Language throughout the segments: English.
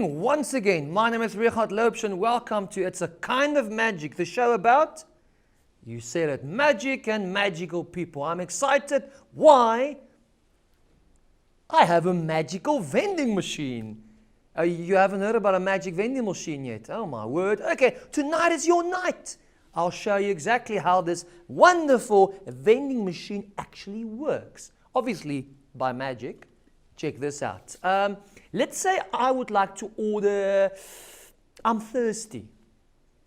evening once again. My name is Richard Loebsch and welcome to It's a Kind of Magic, the show about, you said it, magic and magical people. I'm excited. Why? I have a magical vending machine. You haven't heard about a magic vending machine yet? Oh my word. Okay, tonight is your night. I'll show you exactly how this wonderful vending machine actually works. Obviously, by magic. Check this out. Let's say I would like to order, I'm thirsty.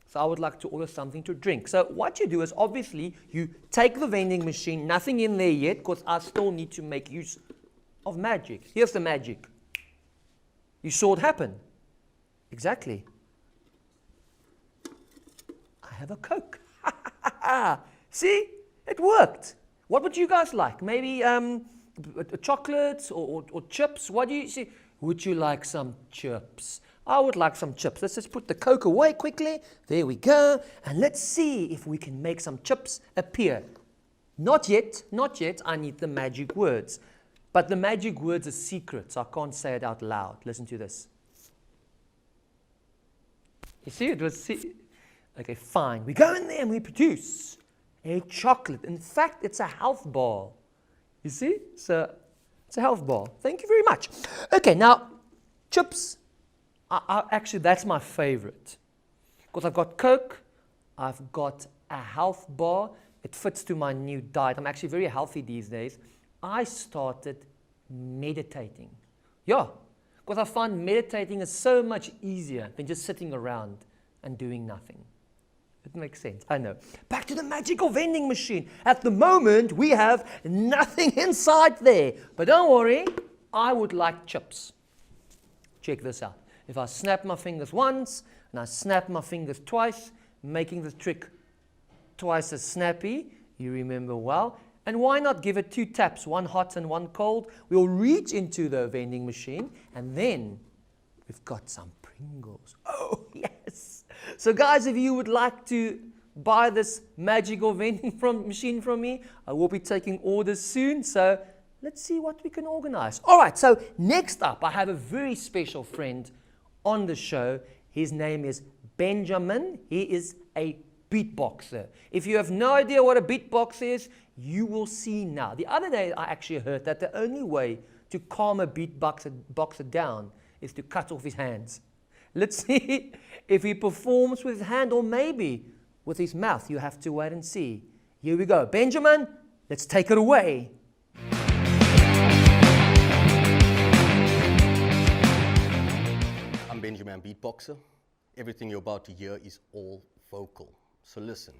So I would like to order something to drink. So what you do is obviously you take the vending machine, nothing in there yet because I still need to make use of magic. Here's the magic. You saw it happen. Exactly. I have a Coke. See? It worked. What would you guys like? Maybe chocolates or chips? What do you see? Would you like some chips? I would like some chips. Let's just put the Coke away quickly. There we go. And let's see if we can make some chips appear. Not yet, not yet. I need the magic words. But the magic words are secret, so I can't say it out loud. Listen to this. You see, it was... Okay, fine. We go in there and we produce a chocolate. In fact, it's a health bar. You see? So it's a health bar. Thank you very much. Okay, now, chips. Actually, that's my favorite. Because I've got Coke. I've got a health bar. It fits to my new diet. I'm actually very healthy these days. I started meditating. Yeah, because I find meditating is so much easier than just sitting around and doing nothing. It makes sense, I know. Back to the magical vending machine. At the moment, we have nothing inside there. But don't worry, I would like chips. Check this out. If I snap my fingers once, and I snap my fingers twice, making the trick twice as snappy, you remember well. And why not give it 2 taps, one hot and one cold? We'll reach into the vending machine, and then we've got some Pringles. Oh, yes. So guys, if you would like to buy this magical vending machine from me, I will be taking orders soon. So let's see what we can organize. All right, so next up, I have a very special friend on the show. His name is Benjiman. He is a beatboxer. If you have no idea what a beatboxer is, you will see now. The other day, I actually heard that the only way to calm a beatboxer down is to cut off his hands. Let's see if he performs with his hand or maybe with his mouth. You have to wait and see. Here we go. Benjiman, let's take it away. I'm Benjiman, beatboxer. Everything you're about to hear is all vocal. So listen.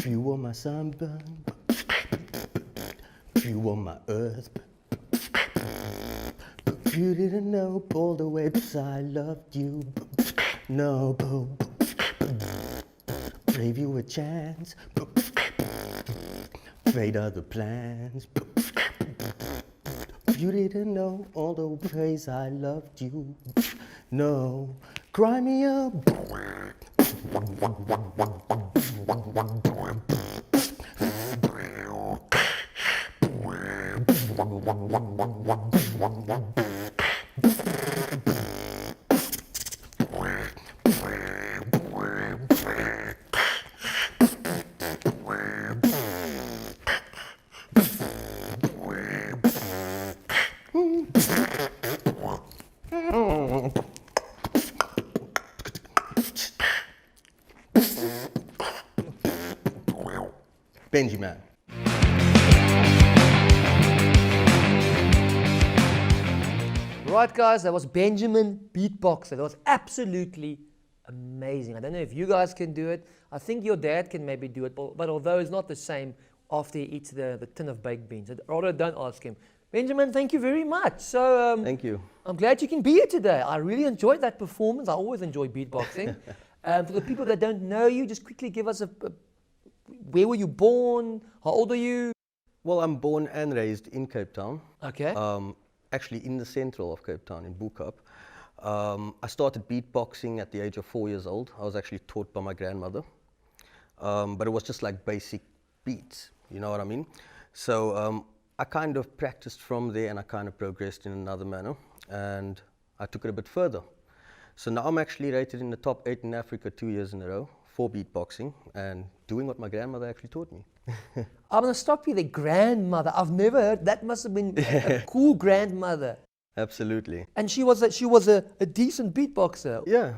You are my sunburn, you are my earth. You didn't know all the ways I loved you. No, gave you a chance. Made other plans. You didn't know all the ways I loved you. No, cry me up. Benjiman. Right, guys, that was Benjiman Beatboxer. That was absolutely amazing. I don't know if you guys can do it. I think your dad can maybe do it, but although it's not the same after he eats the tin of baked beans. Rather, don't ask him. Benjiman, thank you very much. So Thank you. I'm glad you can be here today. I really enjoyed that performance. I always enjoy beatboxing. For the people that don't know you, just quickly give us where were you born? How old are you? Well, I'm born and raised in Cape Town. Okay. Actually in the central of Cape Town, in Boekop. I started beatboxing at the age of 4 years old. I was actually taught by my grandmother. But it was just like basic beats, you know what I mean? So I kind of practiced from there and I kind of progressed in another manner and I took it a bit further. So now I'm actually rated in the top 8 in Africa 2 years in a row for beatboxing and doing what my grandmother actually taught me. I'm going to stop you there. Grandmother. I've never heard. That must have been a cool grandmother. Absolutely. And she was a decent beatboxer. Yeah.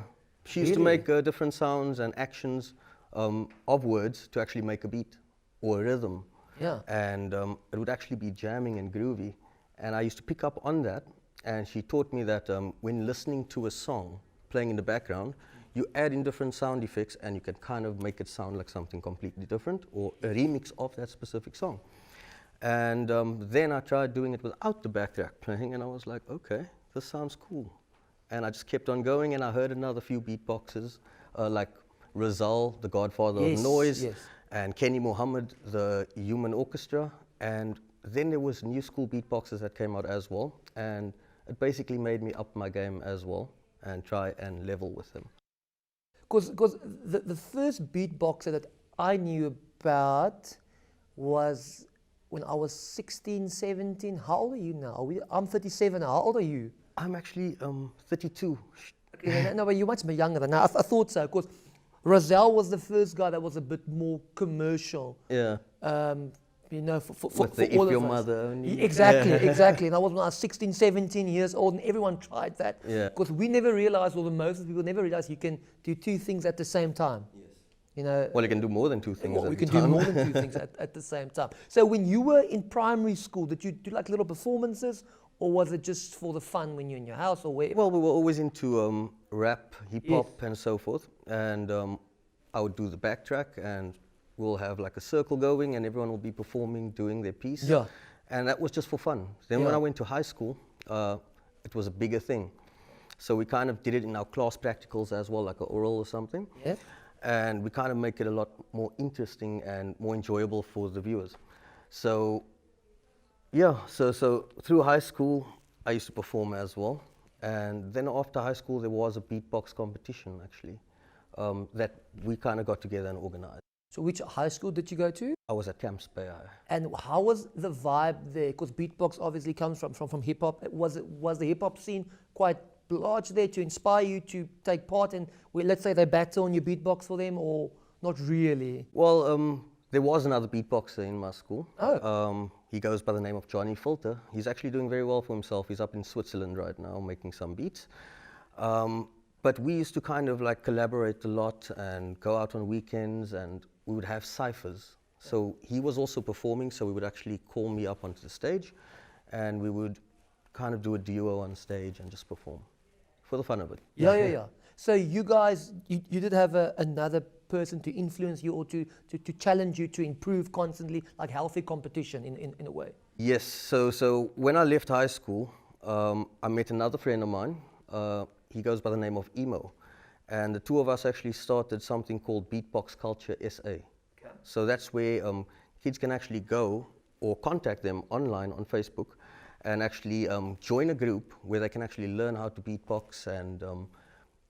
She used to Really? make different sounds and actions of words to actually make a beat or a rhythm. Yeah. And it would actually be jamming and groovy. And I used to pick up on that. And she taught me that when listening to a song playing in the background, you add in different sound effects and you can kind of make it sound like something completely different or a remix of that specific song. And then I tried doing it without the backtrack playing and I was like, okay, this sounds cool. And I just kept on going and I heard another few beatboxers like Rizal, the godfather of noise, and Kenny Mohammed, the human orchestra. And then there was new school beatboxers that came out as well. And it basically made me up my game as well and try and level with them. Because the first beatboxer that I knew about was when I was 16, 17. How old are you now? I'm 37 now. How old are you? I'm actually 32. Okay, no, but you must be younger than that. I thought so, because Rizal was the first guy that was a bit more commercial. Yeah. You know, for With the all If Your of us. Mother Only. Exactly, exactly. And I was when I was 16, 17 years old, and everyone tried that. Yeah. Because we never realized, or the most of people never realized, you can do two things at the same time. Yes. You know. Well, you can do more than two things Well, at we a can time. do more than two things at the same time. So when you were in primary school, did you do like little performances, or was it just for the fun when you're in your house, or where? Well, we were always into rap, hip hop, Yes. and so forth. And I would do the backtrack, and we'll have like a circle going, and everyone will be performing, doing their piece. Yeah. And that was just for fun. Then when Yeah. I went to high school, it was a bigger thing. So we kind of did it in our class practicals as well, like an oral or something. Yeah. And we kind of make it a lot more interesting and more enjoyable for the viewers. So, yeah, so through high school, I used to perform as well. And then after high school, there was a beatbox competition, actually, that we kind of got together and organized. So which high school did you go to? I was at Camps Bay High. And how was the vibe there? Because beatbox obviously comes from hip hop. Was the hip hop scene quite large there to inspire you to take part in? Well, let's say they battle and you beatbox for them, or not really? Well, there was another beatboxer in my school. Oh. He goes by the name of Johnny Filter. He's actually doing very well for himself. He's up in Switzerland right now making some beats. But we used to kind of like collaborate a lot and go out on weekends, and we would have ciphers. So he was also performing, so we would actually call me up onto the stage and we would kind of do a duo on stage and just perform for the fun of it. Yeah. So you guys, you did have another person to influence you or to challenge you to improve constantly, like healthy competition in a way? Yes, so when I left high school, I met another friend of mine. He goes by the name of Emo. And the two of us actually started something called Beatbox Culture SA. Okay. So that's where kids can actually go or contact them online on Facebook and actually join a group where they can actually learn how to beatbox and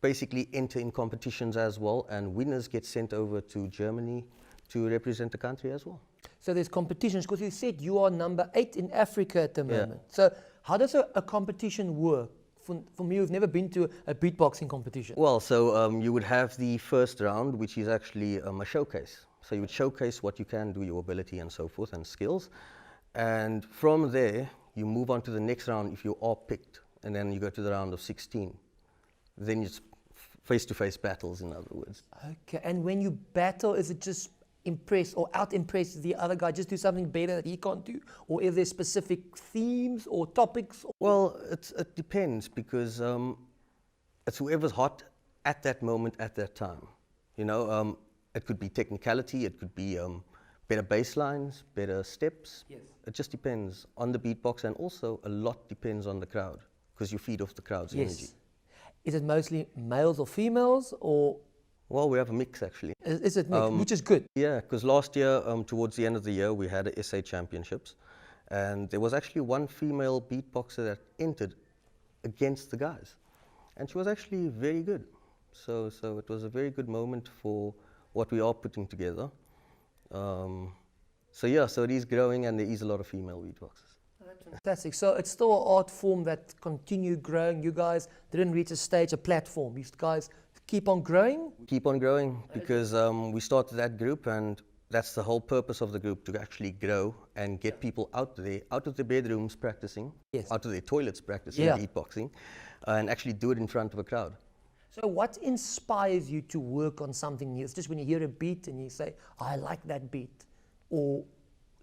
basically enter in competitions as well. And winners get sent over to Germany to represent the country as well. So there's competitions, because you said you are number 8 in Africa at the moment. So how does a competition work? For me, who've never been to a beatboxing competition. Well, so you would have the first round, which is actually a showcase. So you would showcase what you can do, your ability and so forth, and skills. And from there, you move on to the next round if you are picked. And then you go to the round of 16. Then it's face-to-face battles, in other words. Okay, and when you battle, is it just impress or out-impress the other guy, just do something better that he can't do? Or is there specific themes or topics? Well, it depends, because it's whoever's hot at that moment, at that time. You know, it could be technicality, it could be better bass lines, better steps. Yes. It just depends on the beatbox, and also a lot depends on the crowd, because you feed off the crowd's energy. Is it mostly males or females, or? Well, we have a mix, actually. Is it mixed, which is good? Yeah, because last year, towards the end of the year, we had a SA Championships, and there was actually one female beatboxer that entered against the guys. and she was actually very good. So it was a very good moment for what we are putting together. So it is growing, and there is a lot of female beatboxers. Fantastic. So it's still an art form that continued growing. You guys didn't reach a stage, a platform. You guys keep on growing? Keep on growing, because we started that group, and that's the whole purpose of the group, to actually grow and get people out there, out of their bedrooms practicing, Yes. out of their toilets practicing beatboxing, and actually do it in front of a crowd. So what inspires you to work on something new? It's just when you hear a beat and you say, I like that beat. Or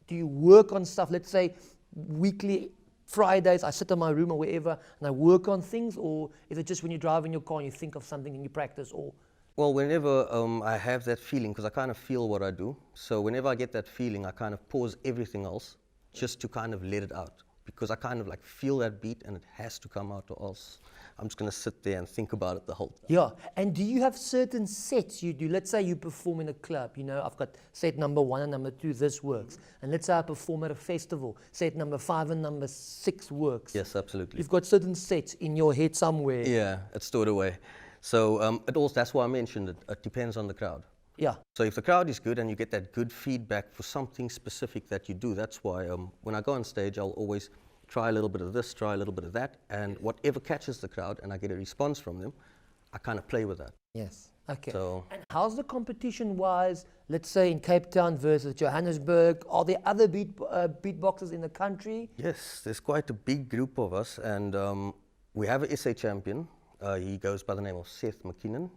do you work on stuff, let's say weekly, Fridays, I sit in my room or wherever and I work on things? Or is it just when you drive in your car and you think of something and you practice? Or Well, whenever I have that feeling, because I kind of feel what I do, so whenever I get that feeling, I kind of pause everything else just to kind of let it out, because I kind of like feel that beat and it has to come out, or else I'm just going to sit there and think about it the whole time. yeah. And do you have certain sets you do? Let's say you perform in a club, you know, I've got set number 1 and number 2, this works. And let's say I perform at a festival, set number 5 and number 6 works. Yes, absolutely. You've got certain sets in your head somewhere. Yeah, it's stored away. So that's why I mentioned it. It depends on the crowd. Yeah. So if the crowd is good and you get that good feedback for something specific that you do, that's why when I go on stage, I'll always try a little bit of this, try a little bit of that, and whatever catches the crowd and I get a response from them, I kind of play with that. Yes. Okay. So And how's the competition wise, let's say in Cape Town versus Johannesburg? Are there other beatboxers in the country? yes, there's quite a big group of us, and we have an SA champion. He goes by the name of Seth McKinnon.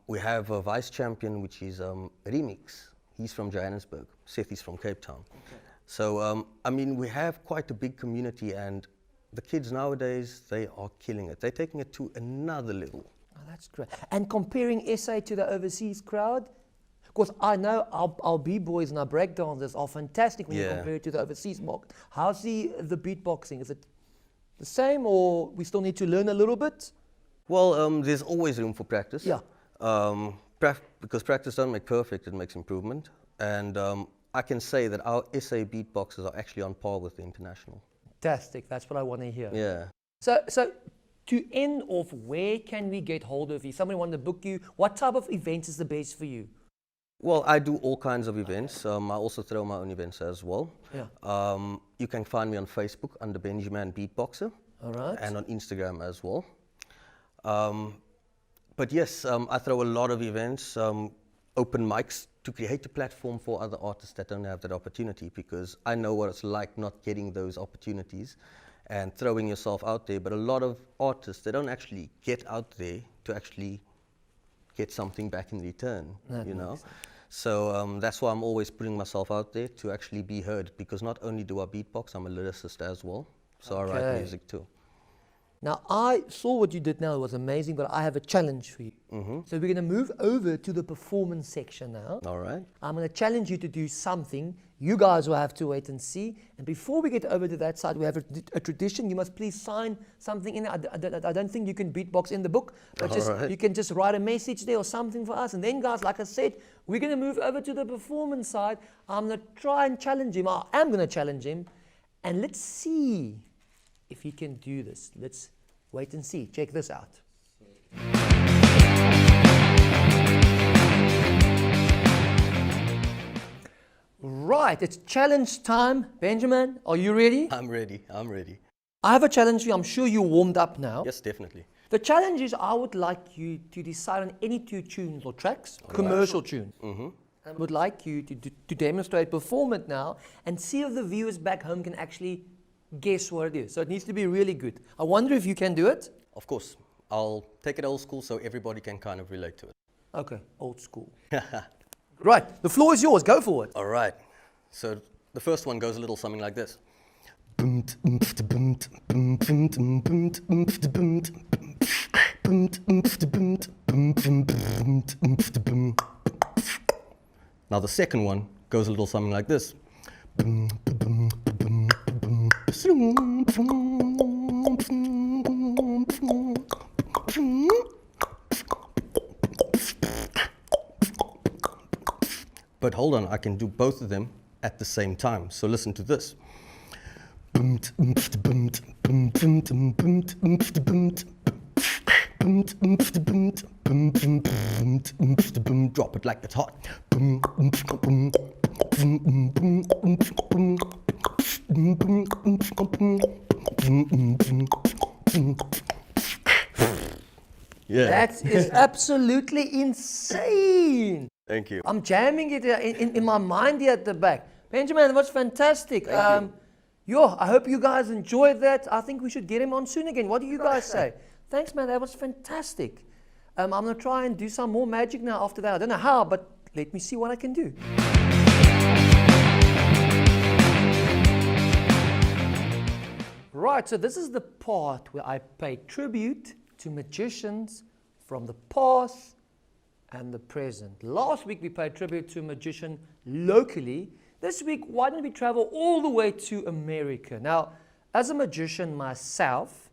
We have a vice champion, which is Remix. He's from Johannesburg. Seth is from Cape Town. Okay. So, I mean, we have quite a big community, and the kids nowadays, they are killing it. They're taking it to another level. Oh, that's great. And comparing SA to the overseas crowd? Because I know our b-boys and our breakdancers are fantastic when you compare it to the overseas market. How's the beatboxing? Is it the same, or we still need to learn a little bit? Well, there's always room for practice. Yeah. Because practice doesn't make perfect, it makes improvement. And I can say that our SA beatboxers are actually on par with the international. Fantastic. That's what I want to hear. Yeah. So to end off, where can we get hold of you? Somebody want to book you? What type of events is the best for you? Well, I do all kinds of events. I also throw my own events as well. Yeah. You can find me on Facebook under Benjiman Beatboxer. All right. And on Instagram as well. But yes, I throw a lot of events, open mics, to create a platform for other artists that don't have that opportunity, because I know what it's like not getting those opportunities and throwing yourself out there. But a lot of artists, they don't actually get out there to actually get something back in return, you know. So that's why I'm always putting myself out there to actually be heard, because not only do I beatbox, I'm a lyricist as well. So I write music too. Now, I saw what you did now. It was amazing, but I have a challenge for you. So we're going to move over to the performance section now. All right. I'm going to challenge you to do something. You guys will have to wait and see. And before we get over to that side, we have a tradition. You must please sign something in it. I don't think you can beatbox in the book, but you can just write a message there or something for us. And then, guys, like I said, we're going to move over to the performance side. I'm going to try and challenge him. I am going to challenge him. And let's see if he can do this. Let's wait and see. Check this out. Right, it's challenge time. Benjiman, are you ready? I'm ready. I'm ready. I have a challenge for you. I'm sure you're warmed up now. Yes, definitely. The challenge is I would like you to decide on any 2 tunes or tracks, commercial tunes. I would like you to demonstrate, perform it now, and see if the viewers back home can actually guess what it is. So it needs to be really good. I wonder if you can do it. Of course. I'll take it old school so everybody can kind of relate to it. Okay, old school. Right, the floor is yours. Go for it. All right. So the first one goes a little something like this. Now the second one goes a little something like this. But hold on, I can do both of them at the same time. So listen to this. Drop it like it's hot. Yeah. That is absolutely insane. Thank you. I'm jamming it in my mind here at the back. Benjiman, that was fantastic. Yo, I hope you guys enjoyed that. I think we should get him on soon again. What do you guys say? Thanks, man. That was fantastic. I'm going to try and do some more magic now after that. I don't know how, but let me see what I can do. Right, so this is the part where I pay tribute to magicians from the past and the present. Last week we paid tribute to a magician locally. This week, why don't we travel all the way to America? Now, as a magician myself,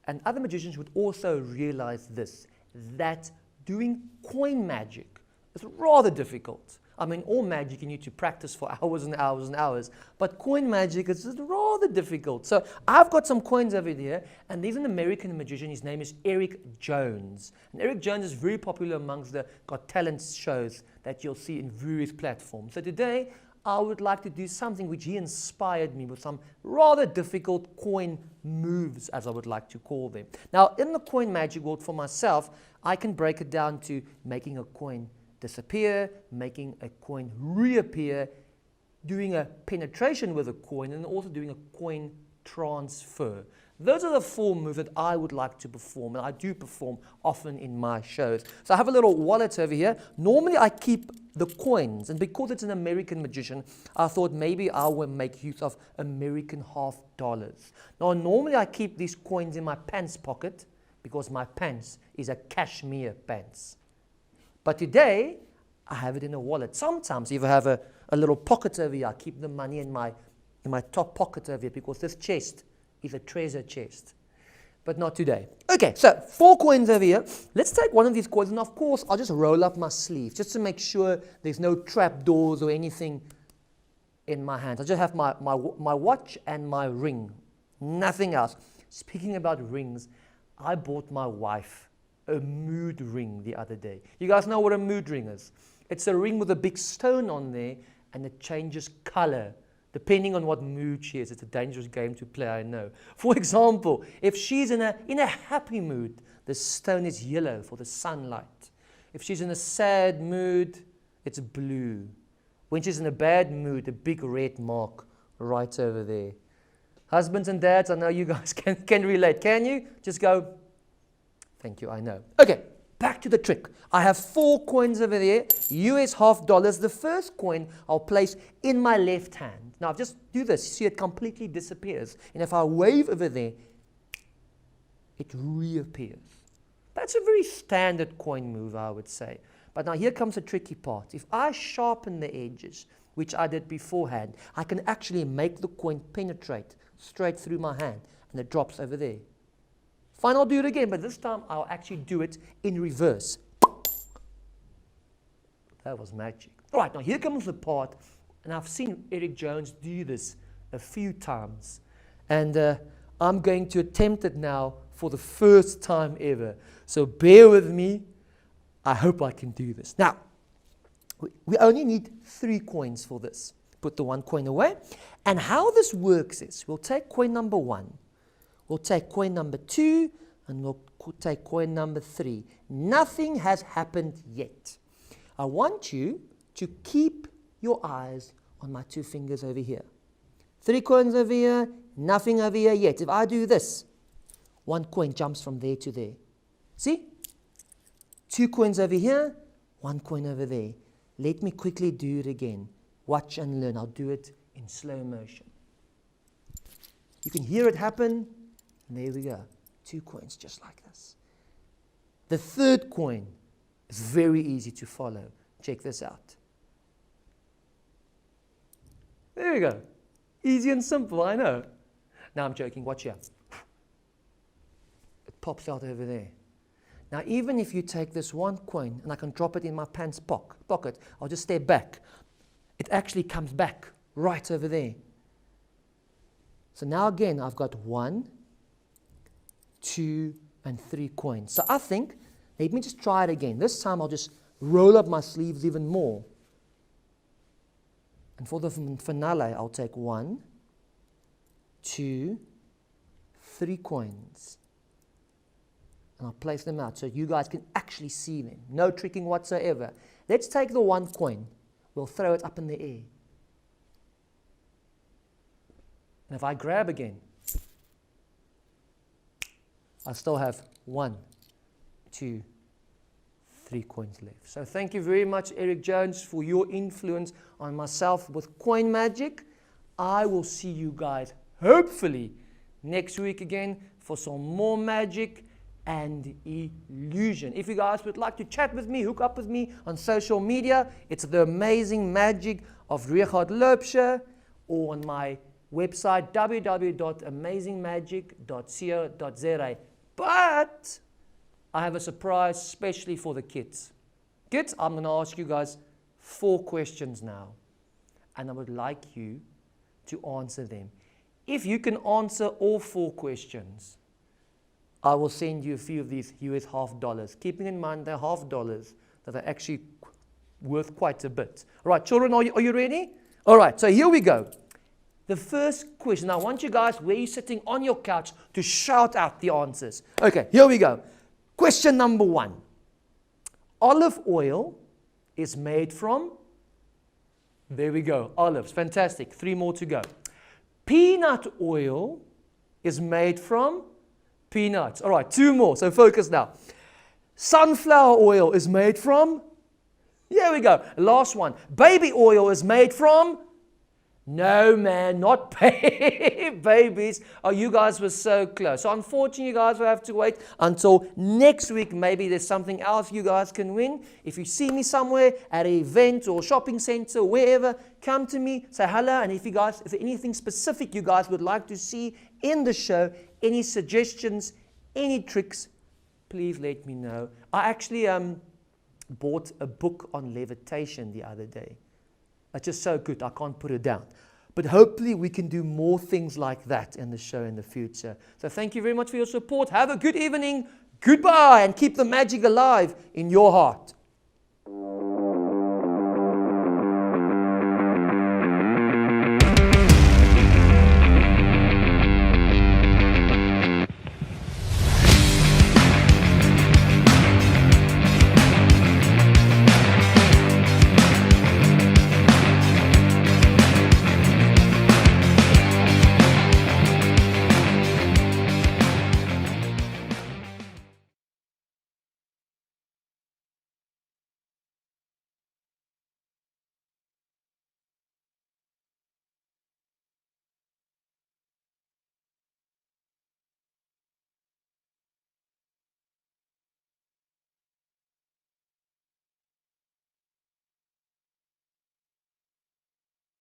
and other magicians would also realize this, that doing coin magic is rather difficult. I mean, all magic you need to practice for hours and hours and hours, but coin magic is rather difficult. So I've got some coins over there, and there's an American magician. His name is Eric Jones. And Eric Jones is very popular amongst the Got Talent shows that you'll see in various platforms. So today, I would like to do something which he inspired me with, some rather difficult coin moves, as I would like to call them. Now, in the coin magic world for myself, I can break it down to making a coin disappear, making a coin reappear, doing a penetration with a coin, and also doing a coin transfer. Those are the 4 moves that I would like to perform, and I do perform often in my shows. So I have a little wallet over here. Normally I keep the coins, and because it's an American magician, I thought maybe I will make use of American half dollars. Now normally I keep these coins in my pants pocket because my pants is a cashmere pants. But today I have it in a wallet. Sometimes if I have a little pocket over here, I keep the money in my top pocket over here because this chest is a treasure chest. But not today. Okay, so 4 coins over here. Let's take one of these coins, and of course, I'll just roll up my sleeve just to make sure there's no trap doors or anything in my hands. I just have my watch and my ring, nothing else. Speaking about rings, I bought my wife a mood ring the other day. You guys know what a mood ring is? It's a ring with a big stone on there, and it changes color depending on what mood she is. It's a dangerous game to play, I know. For example, if she's in a happy mood, the stone is yellow for the sunlight. If she's in a sad mood, it's blue. When she's in a bad mood, a big red mark right over there. Husbands and dads, I know you guys can relate. Can you? Just go, thank you, I know. Okay, back to the trick. I have 4 coins over there, US half dollars. The first coin I'll place in my left hand. Now, just do this. You see, it completely disappears. And if I wave over there, it reappears. That's a very standard coin move, I would say. But now here comes the tricky part. If I sharpen the edges, which I did beforehand, I can actually make the coin penetrate straight through my hand, and it drops over there. Fine, I'll do it again, but this time I'll actually do it in reverse. That was magic. All right, now here comes the part, and I've seen Eric Jones do this a few times, and I'm going to attempt it now for the first time ever. So bear with me. I hope I can do this. Now, we only need 3 coins for this. Put the 1 coin away. And how this works is, we'll take coin number 1, we'll take coin number 2, and we'll take coin number 3. Nothing has happened yet. I want you to keep your eyes on my 2 fingers over here. 3 coins over here, nothing over here yet. If I do this, 1 coin jumps from there to there. See? 2 coins over here, 1 coin over there. Let me quickly do it again. Watch and learn. I'll do it in slow motion. You can hear it happen. And there we go. 2 coins just like this. The 3rd coin is very easy to follow. Check this out. There we go. Easy and simple, I know. Now I'm joking. Watch here. It pops out over there. Now, even if you take this 1 coin and I can drop it in my pants pocket, I'll just step back. It actually comes back right over there. So now again, I've got 1, 2, and 3 coins. So I think, let me just try it again. This time I'll just roll up my sleeves even more. And for the finale, I'll take 1, 2, 3 coins. And I'll place them out so you guys can actually see them. No tricking whatsoever. Let's take the 1 coin. We'll throw it up in the air. And if I grab again, I still have 1, 2, 3 coins left. So thank you very much, Eric Jones, for your influence on myself with coin magic. I will see you guys hopefully next week again for some more magic and illusion. If you guys would like to chat with me, hook up with me on social media, it's The Amazing Magic of Richard Loubser, or on my website www.amazingmagic.co.za. But I have a surprise especially for the kids. Kids, I'm going to ask you guys 4 questions now, and I would like you to answer them. If you can answer all 4 questions, I will send you a few of these US $half, keeping in mind they're $half that are actually worth quite a bit. All right, children, are you ready? All right, so here we go. The first question, I want you guys, where you're sitting on your couch, to shout out the answers. Okay, here we go. Question number 1. Olive oil is made from? There we go, olives. Fantastic. 3 more to go. Peanut oil is made from? Peanuts. All right, 2 more, so focus now. Sunflower oil is made from? Here we go. Last one. Baby oil is made from? No, man, not babies. Oh, you guys were so close. So unfortunately, you guys will have to wait until next week. Maybe there's something else you guys can win. If you see me somewhere at an event or shopping center, wherever, come to me, say hello. And if there's anything specific you guys would like to see in the show, any suggestions, any tricks, please let me know. I actually bought a book on levitation the other day. It's just so good, I can't put it down. But hopefully we can do more things like that in the show in the future. So thank you very much for your support. Have a good evening. Goodbye, and keep the magic alive in your heart.